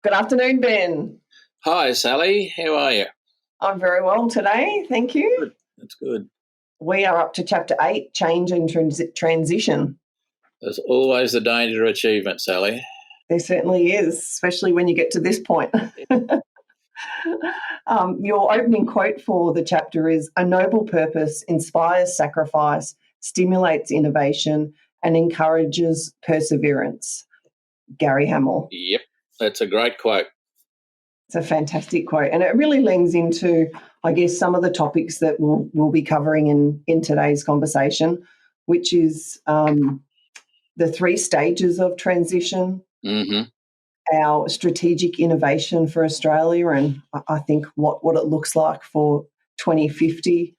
Good afternoon, Ben. Hi, Sally. How are you? I'm very well today, thank you. Good. That's good. We are up to Chapter 8, Change and Transition. There's always the danger of achievement, Sally. There certainly is, especially when you get to this point. Your opening quote for the chapter is, "A noble purpose inspires sacrifice, stimulates innovation, and encourages perseverance." Gary Hamel. Yep, that's a great quote. It's a fantastic quote, and it really leans into, I guess, some of the topics that we'll be covering in today's conversation, which is the 3 stages of transition, Mm-hmm. our strategic innovation for Australia, and I think what it looks like for 2050,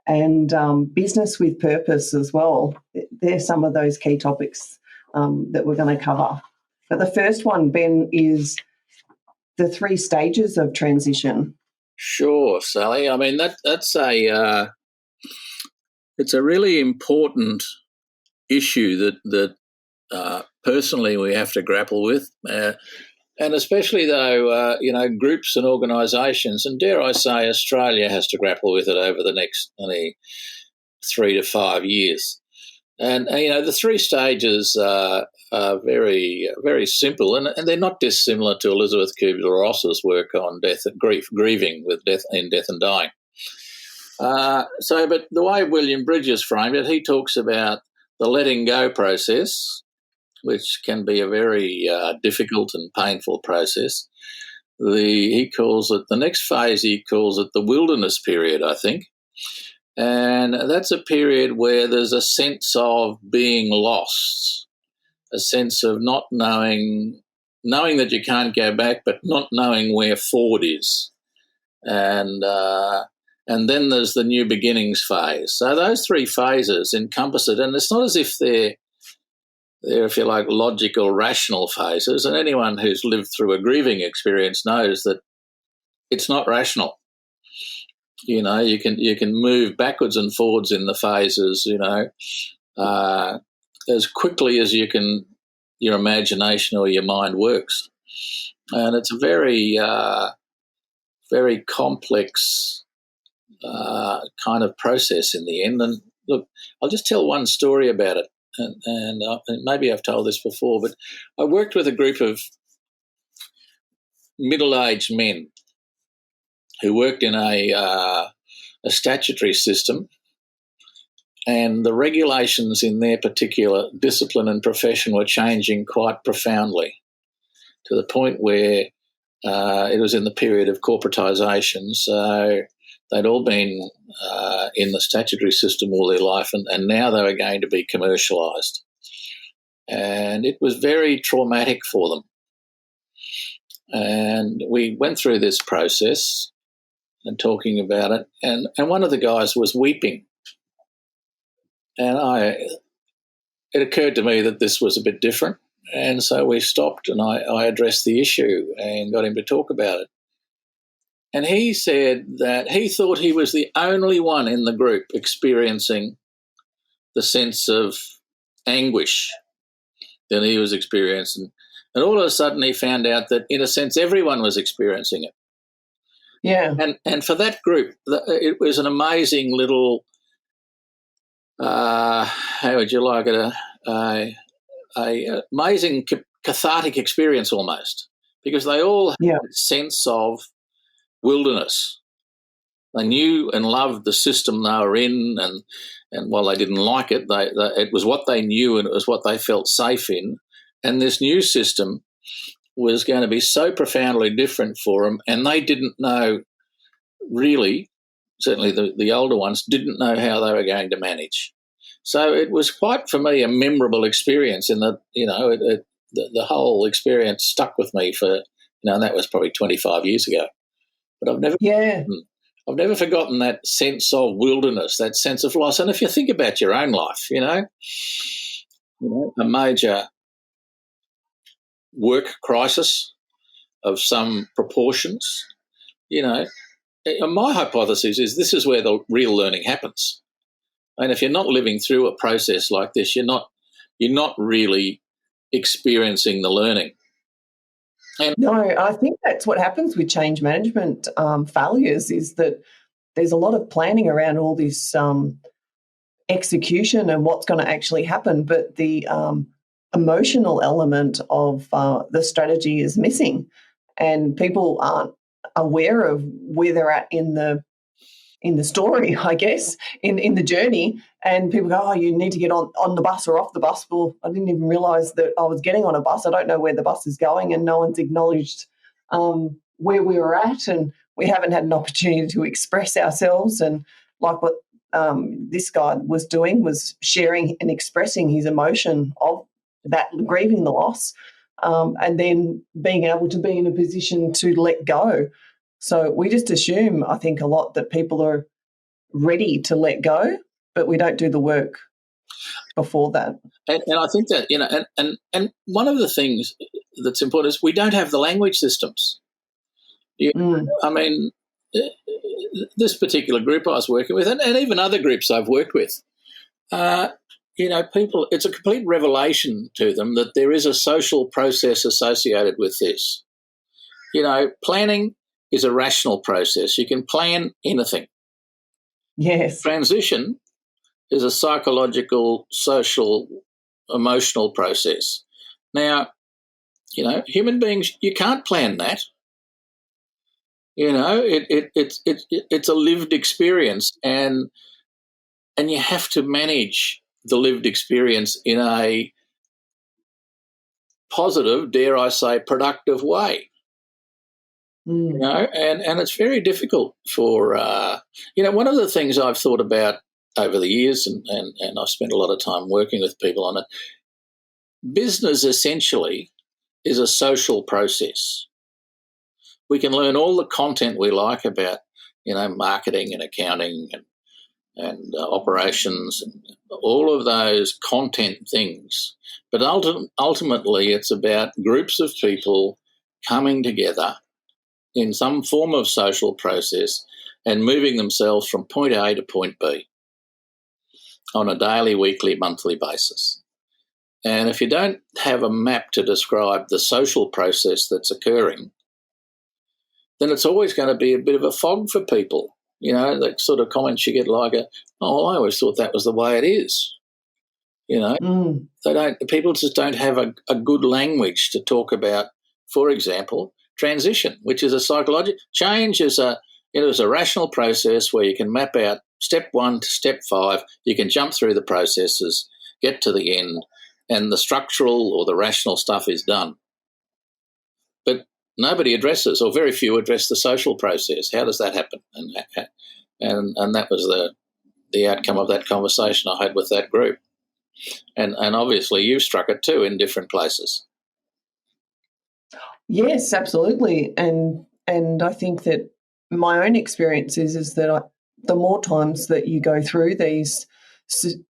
and business with purpose as well. They're some of those key topics that we're going to cover. But the first one, Ben, is the 3 stages of transition. Sure, Sally. I mean that's it's a really important issue that personally we have to grapple with, and especially though groups and organisations, and dare I say Australia has to grapple with it over the next 3 to 5 years. And the 3 stages are very, very simple, and they're not dissimilar to Elizabeth Kubler-Ross's work on death and grieving with death and dying. But the way William Bridges framed it, he talks about the letting go process, which can be a very difficult and painful process. He calls it the next phase. He calls it the wilderness period, I think. And that's a period where there's a sense of being lost, a sense of not knowing that you can't go back, but not knowing where forward is. And then there's the new beginnings phase. So those 3 phases encompass it. And it's not as if they're, if you like, logical, rational phases. And anyone who's lived through a grieving experience knows that it's not rational. You can move backwards and forwards in the phases, as quickly as your imagination or your mind works. And it's a very, very complex kind of process in the end. And look, I'll just tell one story about it. And maybe I've told this before, but I worked with a group of middle-aged men who worked in a statutory system, and the regulations in their particular discipline and profession were changing quite profoundly, to the point where it was in the period of corporatisation. So they'd all been in the statutory system all their life, and now they were going to be commercialised. And it was very traumatic for them. And we went through this process and talking about it, and one of the guys was weeping. And it occurred to me that this was a bit different, and so we stopped and I addressed the issue and got him to talk about it. And he said that he thought he was the only one in the group experiencing the sense of anguish that he was experiencing. And all of a sudden he found out that, in a sense, everyone was experiencing it. Yeah. And for that group, it was an amazing little, how would you like it, a amazing cathartic experience almost, because they all had a sense of wilderness. They knew and loved the system they were in, and while they didn't like it, it was what they knew and it was what they felt safe in. And this new system was going to be so profoundly different for them, and they didn't know really, certainly the older ones, didn't know how they were going to manage. So it was quite, for me, a memorable experience in that, the whole experience stuck with me for, and that was probably 25 years ago. But I've never forgotten that sense of wilderness, that sense of loss. And if you think about your own life, a major work crisis of some proportions, my hypothesis is this is where the real learning happens. And if you're not living through a process like this, you're not really experiencing the learning. And No, I think that's what happens with change management failures is that there's a lot of planning around all this execution and what's going to actually happen, but the emotional element of the strategy is missing, and people aren't aware of where they're at in the story, I guess, in the journey. And people go, oh, you need to get on the bus or off the bus. Well, I didn't even realise that I was getting on a bus. I don't know where the bus is going, and no one's acknowledged where we were at, and we haven't had an opportunity to express ourselves. And like what this guy was doing was sharing and expressing his emotion of that, grieving the loss, and then being able to be in a position to let go. So we just assume, I think, a lot that people are ready to let go, but we don't do the work before that. and I think that, and one of the things that's important is we don't have the language systems. I mean, this particular group I was working with, and even other groups I've worked with, people, it's a complete revelation to them that there is a social process associated with this. Planning is a rational process. You can plan anything. Yes. Transition is a psychological, social, emotional process. Now, human beings, you can't plan that. It's a lived experience, and you have to manage the lived experience in a positive, dare I say, productive way. And it's very difficult for, one of the things I've thought about over the years, and I've spent a lot of time working with people on it, business essentially is a social process. We can learn all the content we like about, marketing and accounting and operations and all of those content things. But ultimately, it's about groups of people coming together in some form of social process and moving themselves from point A to point B on a daily, weekly, monthly basis. And if you don't have a map to describe the social process that's occurring, then it's always going to be a bit of a fog for people. That sort of comments you get like, I always thought that was the way it is. People just don't have a good language to talk about, for example, transition, which is a psychological change, is a rational process where you can map out step 1 to step 5. You can jump through the processes, get to the end, and the structural or the rational stuff is done. But nobody addresses, or very few address, the social process. How does that happen? And that was the outcome of that conversation I had with that group. And obviously you struck it too in different places. Yes, absolutely. And I think that my own experience is that the more times that you go through these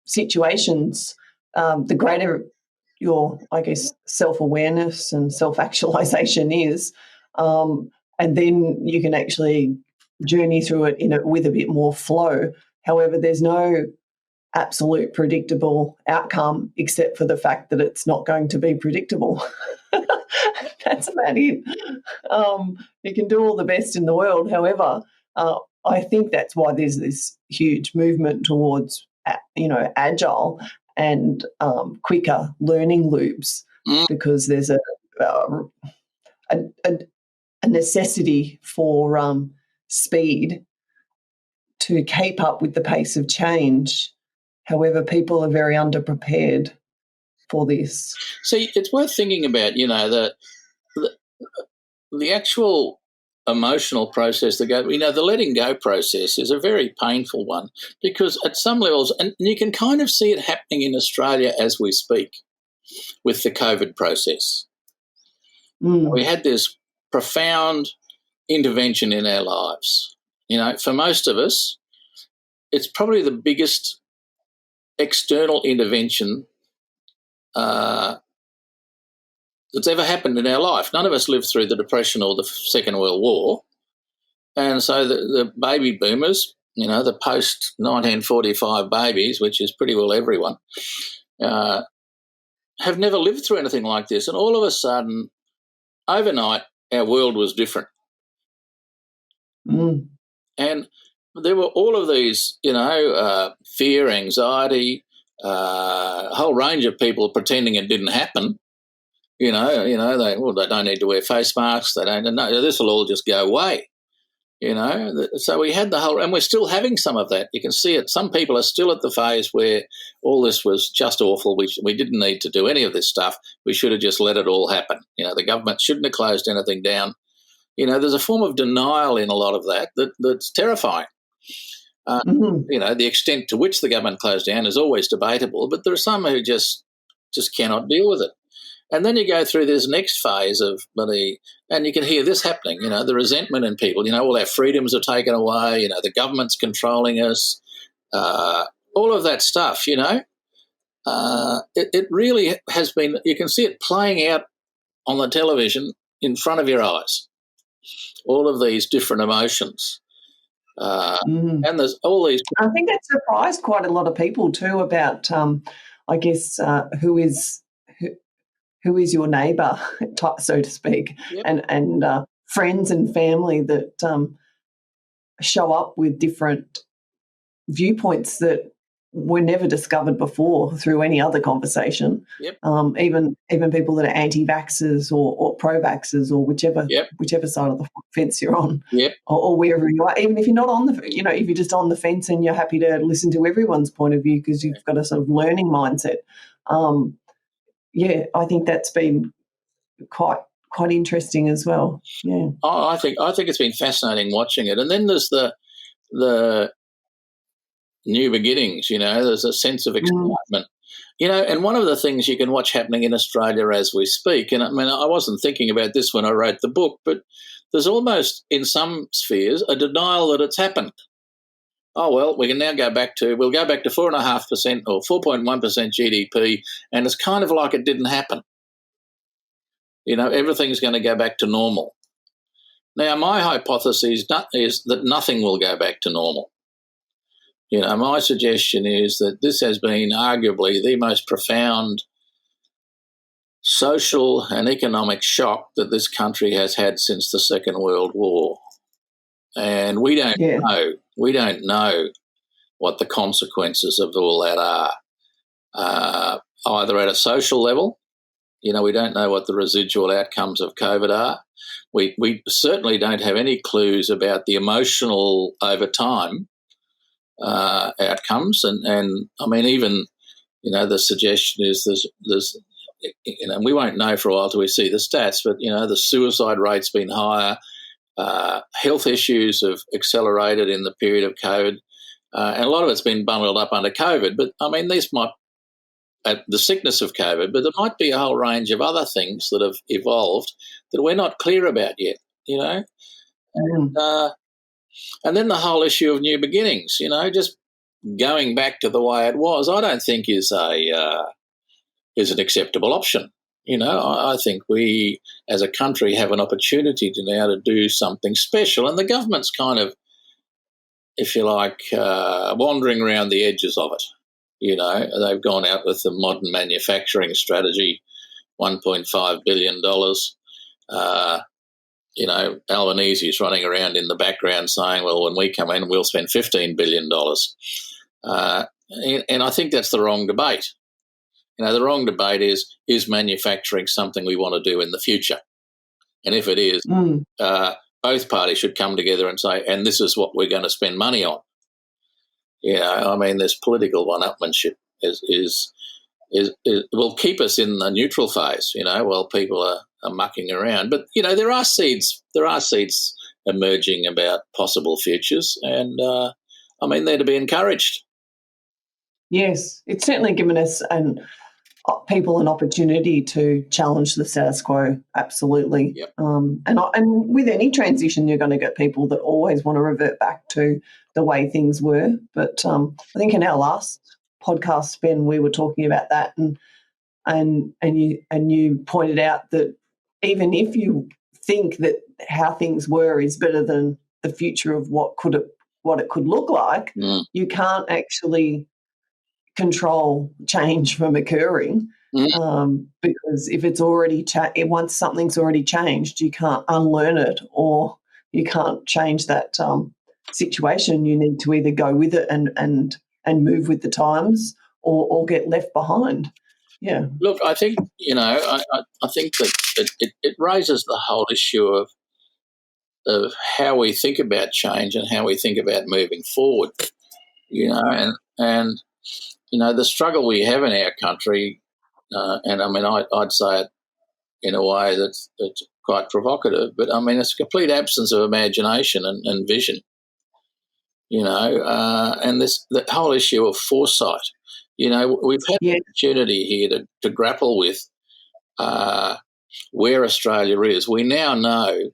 situations, the greater your, I guess, self-awareness and self-actualization is. And then you can actually journey through it with a bit more flow. However, there's no absolute predictable outcome except for the fact that it's not going to be predictable. That's about it. You can do all the best in the world. However, I think that's why there's this huge movement towards, agile and quicker learning loops, because there's a necessity for speed to keep up with the pace of change. However, people are very underprepared for this. See, it's worth thinking about, the actual emotional process that goes, the letting go process is a very painful one, because at some levels, and you can kind of see it happening in Australia as we speak with the COVID process. We had this profound intervention in our lives. For most of us, it's probably the biggest external intervention that's ever happened in our life. None of us lived through the Depression or the Second World War. And so the baby boomers, the post-1945 babies, which is pretty well everyone, have never lived through anything like this. And all of a sudden, overnight our world was different. Mm. And there were all of these, fear, anxiety, a whole range of people pretending it didn't happen. They don't need to wear face masks. They don't know. This will all just go away. So we had the whole, and we're still having some of that. You can see it. Some people are still at the phase where all this was just awful. We didn't need to do any of this stuff. We should have just let it all happen. The government shouldn't have closed anything down. There's a form of denial in a lot of that's terrifying. The extent to which the government closed down is always debatable, but there are some who just cannot deal with it. And then you go through this next phase of and you can hear this happening, the resentment in people, all our freedoms are taken away, the government's controlling us, all of that stuff, it really has been, you can see it playing out on the television in front of your eyes, all of these different emotions. And there's all these. I think that surprised quite a lot of people too about, I guess, who is your neighbour, so to speak, Yep. and friends and family that show up with different viewpoints that were never discovered before through any other conversation. Yep. Even people that are anti-vaxxers or pro-vaxxers or whichever side of the fence you're on, Yep. or wherever you are. Even if you're not on the, if you're just on the fence and you're happy to listen to everyone's point of view because you've got a sort of learning mindset. I think that's been quite interesting as well. Yeah. Oh, I think it's been fascinating watching it. And then there's the new beginnings, there's a sense of excitement. And one of the things you can watch happening in Australia as we speak, and I mean, I wasn't thinking about this when I wrote the book, but there's almost in some spheres a denial that it's happened. Oh, well, we can now we'll go back to 4.5% or 4.1% GDP, and it's kind of like it didn't happen. Everything's going to go back to normal. Now, my hypothesis is that nothing will go back to normal. My suggestion is that this has been arguably the most profound social and economic shock that this country has had since the Second World War. And we don't know what the consequences of all that are, either at a social level. We don't know what the residual outcomes of COVID are. We certainly don't have any clues about the emotional over time outcomes. And I mean, even, the suggestion is there's we won't know for a while till we see the stats, but, the suicide rate's been higher. Health issues have accelerated in the period of COVID. And a lot of it's been bundled up under COVID. But, I mean, these might, the sickness of COVID, but there might be a whole range of other things that have evolved that we're not clear about yet, And then the whole issue of new beginnings, just going back to the way it was, I don't think is an acceptable option. I think we as a country have an opportunity to now to do something special, and the government's kind of, if you like, wandering around the edges of it. They've gone out with the modern manufacturing strategy, $1.5 billion. Albanese's running around in the background saying, well, when we come in, we'll spend $15 billion. And I think that's the wrong debate. The wrong debate is manufacturing something we want to do in the future? And if it is, both parties should come together and say, and this is what we're going to spend money on. I mean, this political one-upmanship will keep us in the neutral phase, while people are mucking around. But, there are seeds emerging about possible futures, and, I mean, they're to be encouraged. Yes, it's certainly given us people an opportunity to challenge the status quo, absolutely. Yep. And with any transition, you're going to get people that always want to revert back to the way things were. But I think in our last podcast, Ben, we were talking about that, and you pointed out that even if you think that how things were is better than the future of what it could look like, you can't actually control change from occurring. Mm. because if it's already once something's already changed, you can't unlearn it, or you can't change that situation. You need to either go with it and move with the times, or get left behind. Yeah. Look, I think, I think that it raises the whole issue of how we think about change and how we think about moving forward, and the struggle we have in our country, and I mean, I'd say it in a way that's quite provocative, but I mean, it's a complete absence of imagination and vision, and the whole issue of foresight. We've had Yeah. an opportunity here to grapple with where Australia is. We now know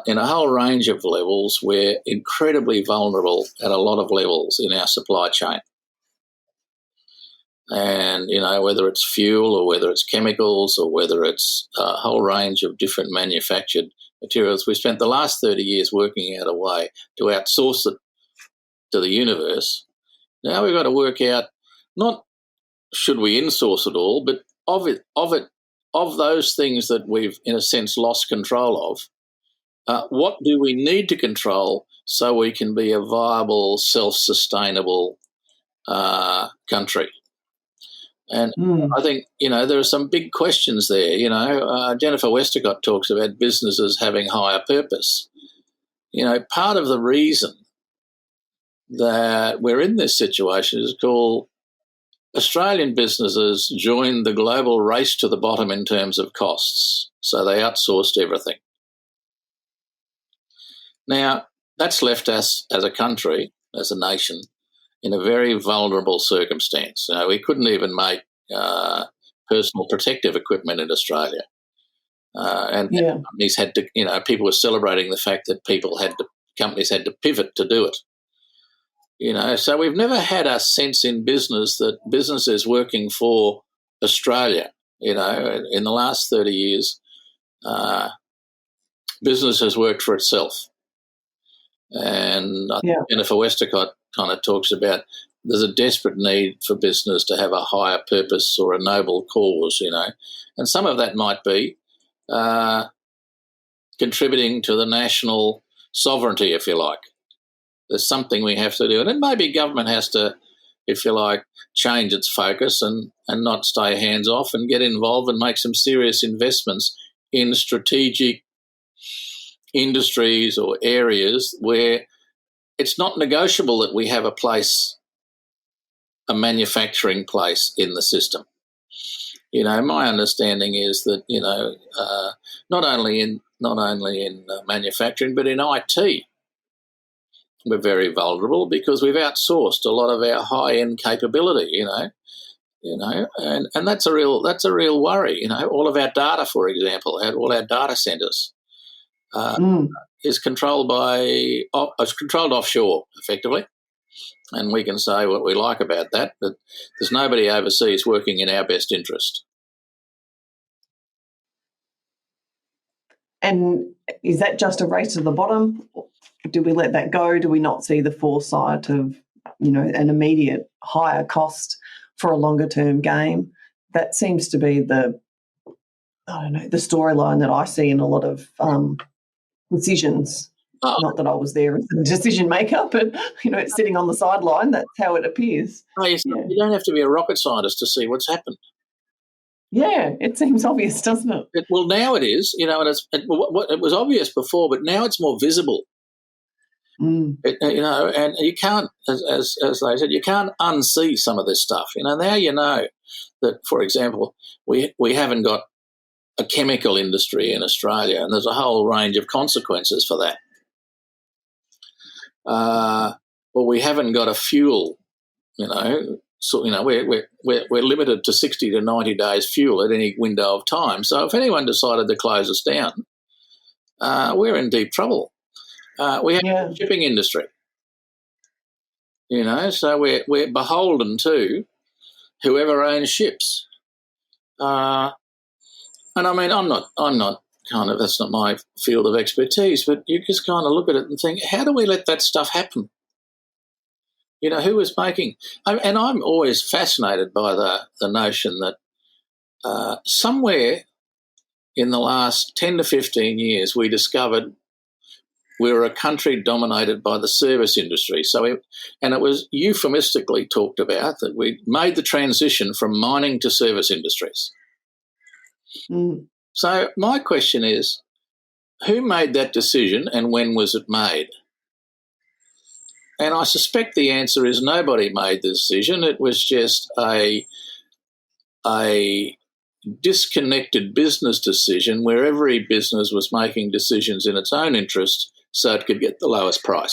in a whole range of levels we're incredibly vulnerable at a lot of levels in our supply chain. And, whether it's fuel or whether it's chemicals or whether it's a whole range of different manufactured materials, we spent the last 30 years working out a way to outsource it to the universe. Now we've got to work out, not should we insource it all, but of those things that we've, in a sense, lost control of, what do we need to control so we can be a viable, self-sustainable country? And I think, there are some big questions there. Jennifer Westacott talks about businesses having higher purpose. Part of the reason that we're in this situation is called Australian businesses joined the global race to the bottom in terms of costs. So they outsourced everything. Now, that's left us as a country, as a nation, in a very vulnerable circumstance. We couldn't even make personal protective equipment in Australia. And companies had to, people were celebrating the fact that companies had to pivot to do it. So we've never had a sense in business that business is working for Australia. In the last 30 years, business has worked for itself. And I think Jennifer Westacott kind of talks about there's a desperate need for business to have a higher purpose or a noble cause, and some of that might be contributing to the national sovereignty, if you like. There's something we have to do, and then maybe government has to, if you like, change its focus and not stay hands off and get involved and make some serious investments in strategic industries or areas where it's not negotiable that we have a manufacturing place in the system. My understanding is that not only in manufacturing but in IT, we're very vulnerable because we've outsourced a lot of our high-end capability. And that's a real worry. All of our data, for example, all our data centres is controlled offshore, effectively. And we can say what we like about that, but there's nobody overseas working in our best interest. And is that just a race to the bottom? Do we let that go? Do we not see the foresight of, an immediate higher cost for a longer term game? That seems to be the storyline that I see in a lot of decisions. Not that I was there as a decision maker, but, sitting on the sideline, that's how it appears. You don't have to be a rocket scientist to see what's happened. Yeah, it seems obvious, doesn't it? Well, now it is, and it was obvious before, but now it's more visible. And you can't, as they said, you can't unsee some of this stuff. Now that, for example, we haven't got a chemical industry in Australia, and there's a whole range of consequences for that. Well, we haven't got a fuel, so we're limited to 60 to 90 days fuel at any window of time. So if anyone decided to close us down, we're in deep trouble. We have a shipping industry, so we're beholden to whoever owns ships. And I mean, I'm not that's not my field of expertise, but you just kind of look at it and think, how do we let that stuff happen? Who is making? And I'm always fascinated by the notion that somewhere in the last 10 to 15 years, we discovered we were a country dominated by the service industry. And it was euphemistically talked about that we made the transition from mining to service industries. Mm. So my question is, who made that decision and when was it made? And I suspect the answer is nobody made the decision. It was just a disconnected business decision where every business was making decisions in its own interest so it could get the lowest price.